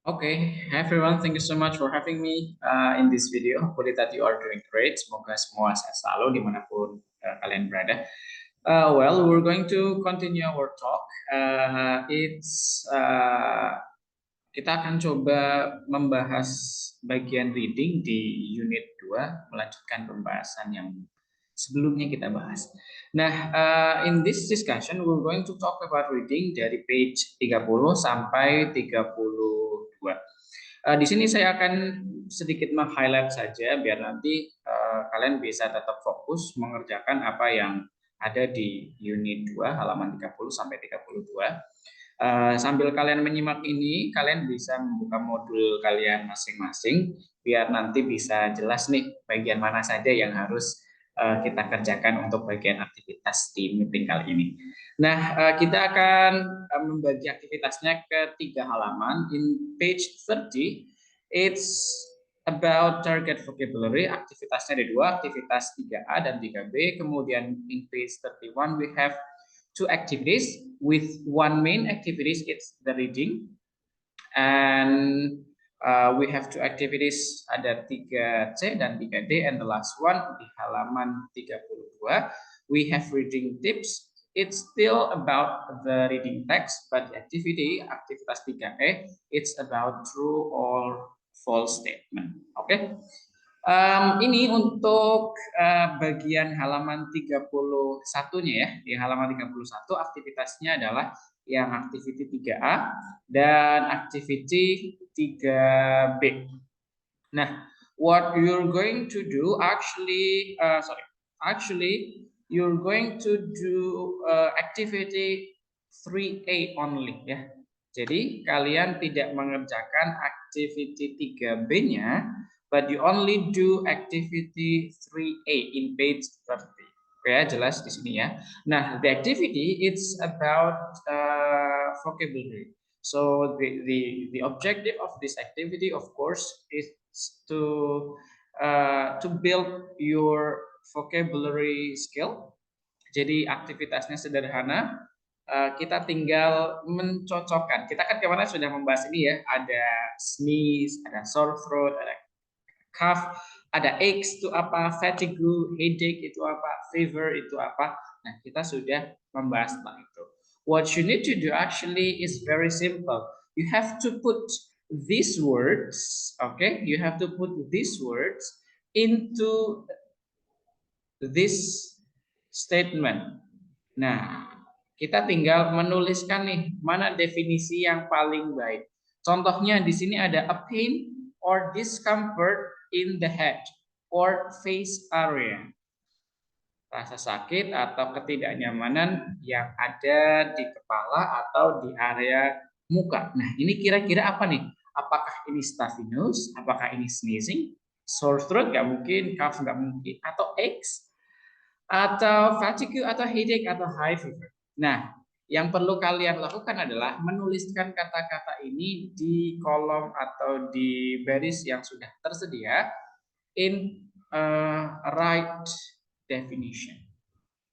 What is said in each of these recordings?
Okay, hi everyone, thank you so much for having me in this video. Hopefully that you are doing great. Semoga semua sehat selalu dimanapun kalian berada. We're going to continue our talk. Kita akan coba membahas bagian reading di unit 2, melanjutkan pembahasan yang sebelumnya kita bahas. Nah, in this discussion we're going to talk about reading dari page 30 sampai 32. Di sini saya akan sedikit meng-highlight saja biar nanti kalian bisa tetap fokus mengerjakan apa yang ada di unit 2 halaman 30 sampai 32. Sambil kalian menyimak ini, kalian bisa membuka modul kalian masing-masing biar nanti bisa jelas nih bagian mana saja yang harus kita kerjakan untuk bagian aktivitas di meeting kali ini. Nah, kita akan membagi aktivitasnya ke 3 halaman. In page 30, it's about target vocabulary. Aktivitasnya ada 2, aktivitas 3A dan 3B. Kemudian in page 31, we have 2 activities with one main activities, it's the reading. And we have 2 activities, ada 3C dan 3D, and the last one di halaman 32 we have reading tips. It's still about the reading text, but the aktivitas 3E, it's about true or false statement. Oke. Ini untuk bagian halaman 31-nya ya. Di halaman 31 aktivitasnya adalah yang activity 3A dan activity 3B. Nah, what you're going to do actually you're going to do activity 3A only ya. Jadi kalian tidak mengerjakan activity 3B-nya, but you only do activity 3A in page 30. Oke ya, jelas di sini ya. Nah, the activity it's about vocabulary. So the objective of this activity, of course, is to build your vocabulary skill. Jadi aktivitasnya sederhana. Kita tinggal mencocokkan. Kita kan kemarin sudah membahas ini ya. Ada sneeze, ada sore throat, ada cough, ada aches itu apa, fatigue, headache itu apa, fever itu apa. Nah, kita sudah membahas tentang itu. What you need to do actually is very simple. You have to put these words, okay? You have to put these words into this statement. Nah, kita tinggal menuliskan nih mana definisi yang paling baik. Contohnya di sini ada a pain or discomfort in the head or face area. Rasa sakit atau ketidaknyamanan yang ada di kepala atau di area muka. Nah, ini kira-kira apa nih? Apakah ini stuffy nose? Apakah ini sneezing? Sore throat nggak mungkin, cough nggak mungkin, atau aches, atau fatigue, atau headache, atau high fever. Nah, yang perlu kalian lakukan adalah menuliskan kata-kata ini di kolom atau di baris yang sudah tersedia in right definition,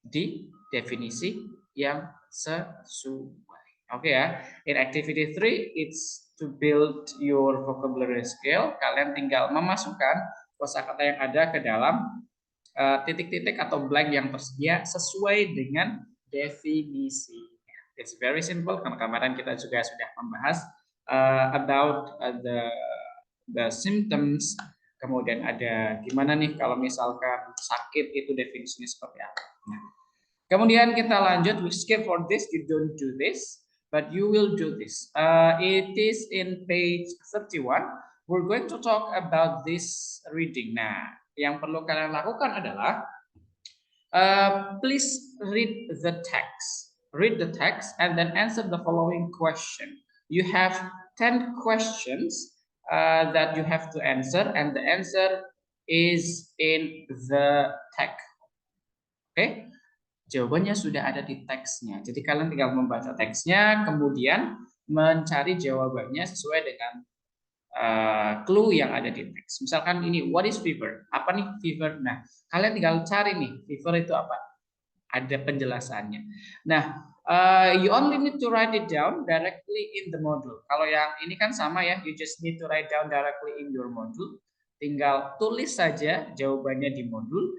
di definisi yang sesuai. Oke ya. In activity 3 it's to build your vocabulary skill. Kalian tinggal memasukkan kosakata yang ada ke dalam titik-titik atau blank yang tersedia sesuai dengan definisi. It's very simple karena kemarin kita juga sudah membahas about the symptoms. Kemudian ada gimana nih kalau misalkan sakit itu definisinya seperti apa. Nah, kemudian kita lanjut, we skip for this, you don't do this, but you will do this. It is in page 31. We're going to talk about this reading. Nah, yang perlu kalian lakukan adalah please read the text. Read the text and then answer the following question. You have 10 questions that you have to answer, and the answer is in the text. Oke, jawabannya sudah ada di teksnya. Jadi kalian tinggal membaca teksnya, kemudian mencari jawabannya sesuai dengan clue yang ada di teks. Misalkan ini, what is fever? Apa nih fever? Nah, kalian tinggal cari nih, fever itu apa? Ada penjelasannya. Nah, You only need to write it down directly in the module. Kalau yang ini kan sama ya, you just need to write down directly in your module. Tinggal tulis saja jawabannya di modul.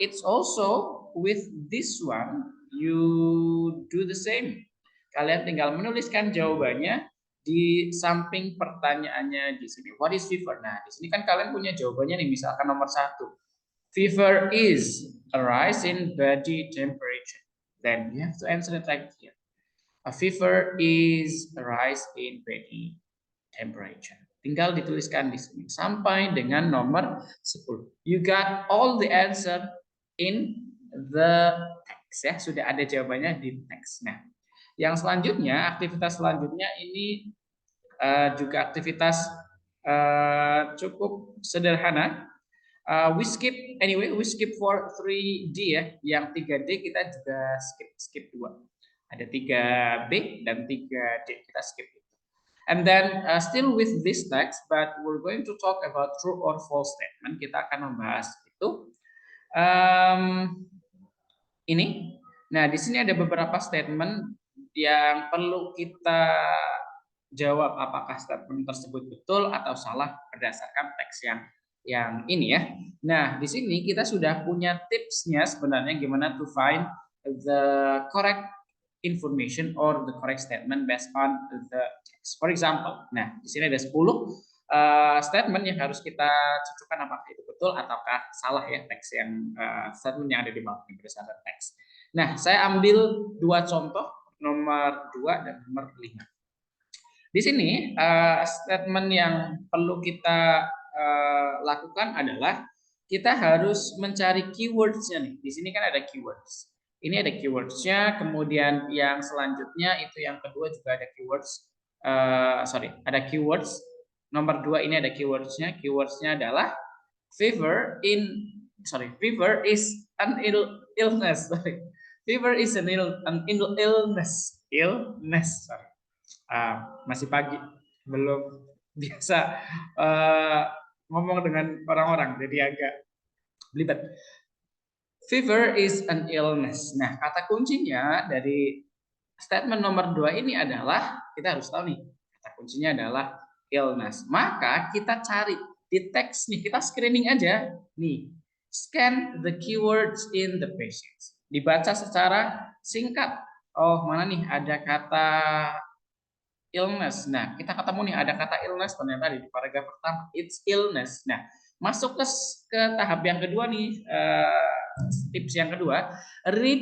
It's also with this one, you do the same. Kalian tinggal menuliskan jawabannya di samping pertanyaannya di sini. What is fever? Nah, di sini kan kalian punya jawabannya nih, misalkan nomor 1. Fever is a rise in body temperature. Then you have to answer it like here. A fever is a rise in body temperature. Tinggal dituliskan di sini sampai dengan nomor 10. You got all the answer in the text ya, sudah ada jawabannya di teks. Nah, yang selanjutnya, aktivitas selanjutnya ini juga aktivitas cukup sederhana. We skip for 3D ya. Yang 3D kita juga skip 2. Ada 3B dan 3D, kita skip itu. And then still with this text, but we're going to talk about true or false statement. Kita akan membahas itu. Ini. Nah, di sini ada beberapa statement yang perlu kita jawab apakah statement tersebut betul atau salah berdasarkan teks yang ini ya. Nah, di sini kita sudah punya tipsnya sebenarnya gimana to find the correct information or the correct statement based on the text. For example, nah di sini ada 10 statement yang harus kita cocokkan apakah itu betul ataukah salah ya teks yang statement yang ada di bawah ini berdasarkan teks. Nah, saya ambil 2 contoh, nomor 2 dan nomor 5. Di sini statement yang perlu kita lakukan adalah kita harus mencari keywords-nya nih. Di sini kan ada keywords. Ini ada keywords-nya, kemudian yang selanjutnya itu yang kedua juga ada keywords. Ada keywords. Nomor 2 ini ada keywords-nya. Keywords-nya adalah fever is an illness. Fever is an illness. Sorry. Masih pagi, belum biasa ngomong dengan orang-orang, jadi agak belibet. Fever is an illness. Nah, kata kuncinya dari statement nomor 2 ini adalah, kita harus tahu nih, kata kuncinya adalah illness. Maka kita cari di teks nih, kita screening aja. Nih, scan the keywords in the passage. Dibaca secara singkat. Oh, mana nih ada kata illness. Nah, kita ketemu nih ada kata illness ternyata di paragraf pertama. It's illness. Nah, masuk ke tahap yang kedua nih, tips yang kedua, read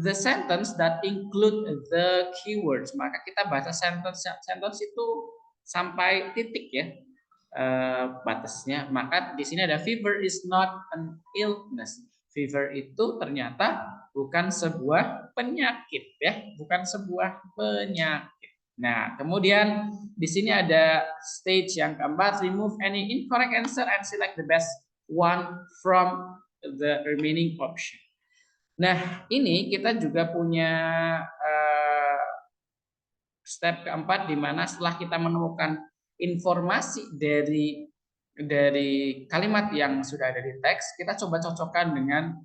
the sentence that include the keywords. Maka kita baca sentence itu sampai titik ya batasnya. Maka di sini ada fever is not an illness. Fever itu ternyata bukan sebuah penyakit ya, bukan sebuah penyakit. Nah, kemudian di sini ada stage yang keempat, remove any incorrect answer and select the best one from the remaining option. Nah, ini kita juga punya step keempat di mana setelah kita menemukan informasi dari kalimat yang sudah ada di teks, kita coba cocokkan dengan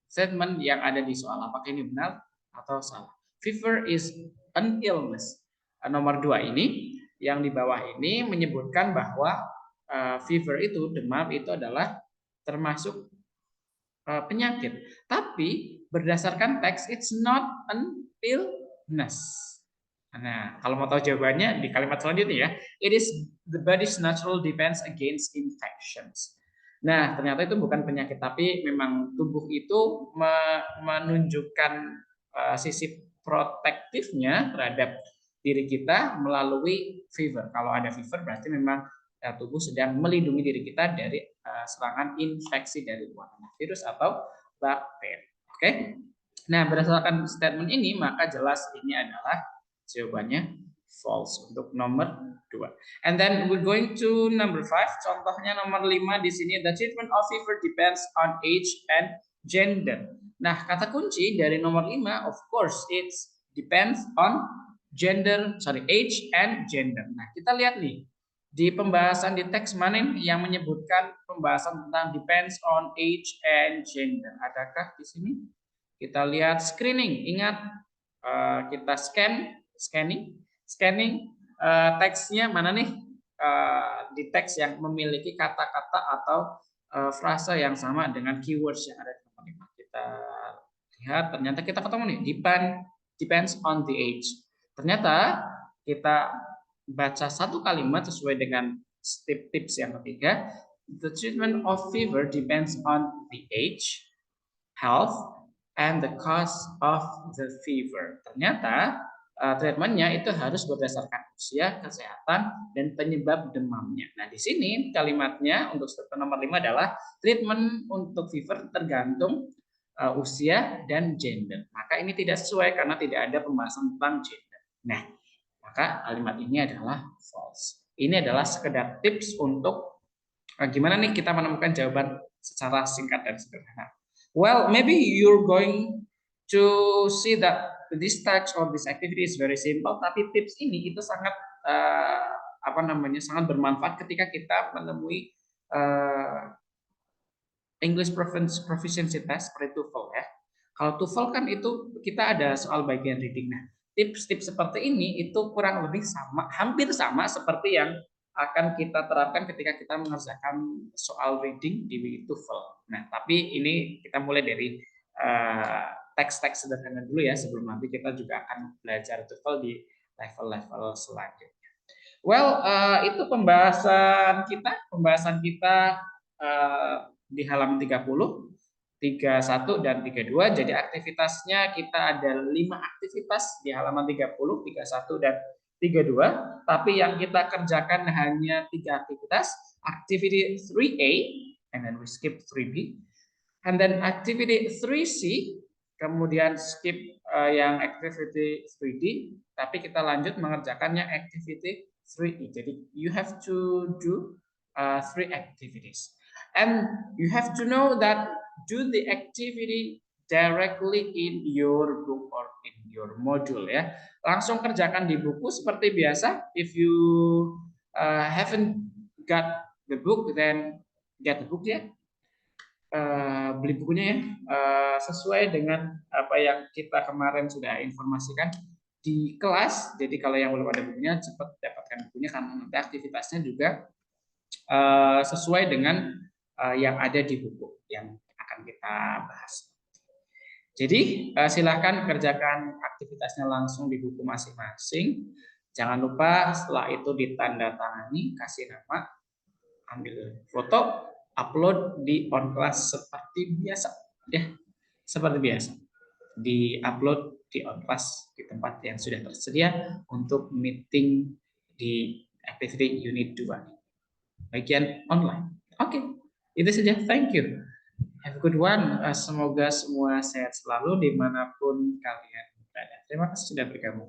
statement yang ada di soal. Apakah ini benar atau salah? Fever is an illness. Nomor 2 ini yang di bawah ini menyebutkan bahwa fever itu, demam itu adalah termasuk penyakit. Tapi berdasarkan teks, it's not an illness. Nah, kalau mau tahu jawabannya di kalimat selanjutnya ya, it is the body's natural defense against infections. Nah, ternyata itu bukan penyakit, tapi memang tubuh itu menunjukkan sisi protektifnya terhadap diri kita melalui fever. Kalau ada fever berarti memang tubuh sedang melindungi diri kita dari serangan infeksi dari luar, virus atau bakteri. Oke. Nah, berdasarkan statement ini maka jelas ini adalah jawabannya false untuk nomor 2. And then we're going to number 5. Contohnya nomor 5 di sini, the treatment of fever depends on age and gender. Nah, kata kunci dari nomor 5 of course it depends on age and gender. Nah, kita lihat nih di pembahasan di teks mana yang menyebutkan pembahasan tentang depends on age and gender. Adakah di sini? Kita lihat screening. Ingat kita scanning teksnya mana nih, di teks yang memiliki kata-kata atau frasa yang sama dengan keywords yang ada di nomor 5. Kita lihat ternyata kita ketemu nih, depends on the age. Ternyata kita baca satu kalimat sesuai dengan tips yang ketiga. The treatment of fever depends on the age, health, and the cause of the fever. Ternyata treatmentnya itu harus berdasarkan usia, kesehatan, dan penyebab demamnya. Nah, di sini kalimatnya untuk step nomor 5 adalah treatment untuk fever tergantung usia dan gender. Maka ini tidak sesuai karena tidak ada pembahasan tentang gender. Nah, maka kalimat ini adalah false. Ini adalah sekedar tips untuk gimana nih kita menemukan jawaban secara singkat dan sederhana. Well, maybe you're going to see that this task or this activity is very simple, tapi tips ini itu sangat sangat bermanfaat ketika kita menemui English Proficiency Test seperti TOEFL ya. Kalau TOEFL kan itu kita ada soal bagian reading. Nah, tips-tips seperti ini itu kurang lebih sama, hampir sama seperti yang akan kita terapkan ketika kita mengerjakan soal reading di TOEFL. Nah, tapi ini kita mulai dari teks-teks sederhana dulu ya, sebelum nanti kita juga akan belajar TOEFL di level-level selanjutnya. Well, itu pembahasan kita di halaman 30, 31 dan 32. Jadi aktivitasnya kita ada 5 aktivitas di halaman 30, 31 dan 32, tapi yang kita kerjakan hanya 3 aktivitas. Activity 3A and then we skip 3B. And then activity 3C, kemudian skip yang activity 3D, tapi kita lanjut mengerjakannya activity 3E. Jadi you have to do 3 activities. And you have to know that do the activity directly in your book or in your module ya. Langsung kerjakan di buku seperti biasa. If you haven't got the book, then get the book ya. Beli bukunya ya, sesuai dengan apa yang kita kemarin sudah informasikan di kelas. Jadi kalau yang belum ada bukunya cepat dapatkan bukunya karena nanti aktivitasnya juga sesuai dengan yang ada di buku yang akan kita bahas. Jadi silahkan kerjakan aktivitasnya langsung di buku masing-masing. Jangan lupa setelah itu ditandatangani, kasih nama, ambil foto, upload di OnClass seperti biasa ya, seperti biasa. Di-upload di OnClass di tempat yang sudah tersedia untuk meeting di activity unit 2 bagian online. Oke, itu saja. Thank you. Have a good one. Semoga semua sehat selalu dimanapun kalian berada. Terima kasih sudah bergabung.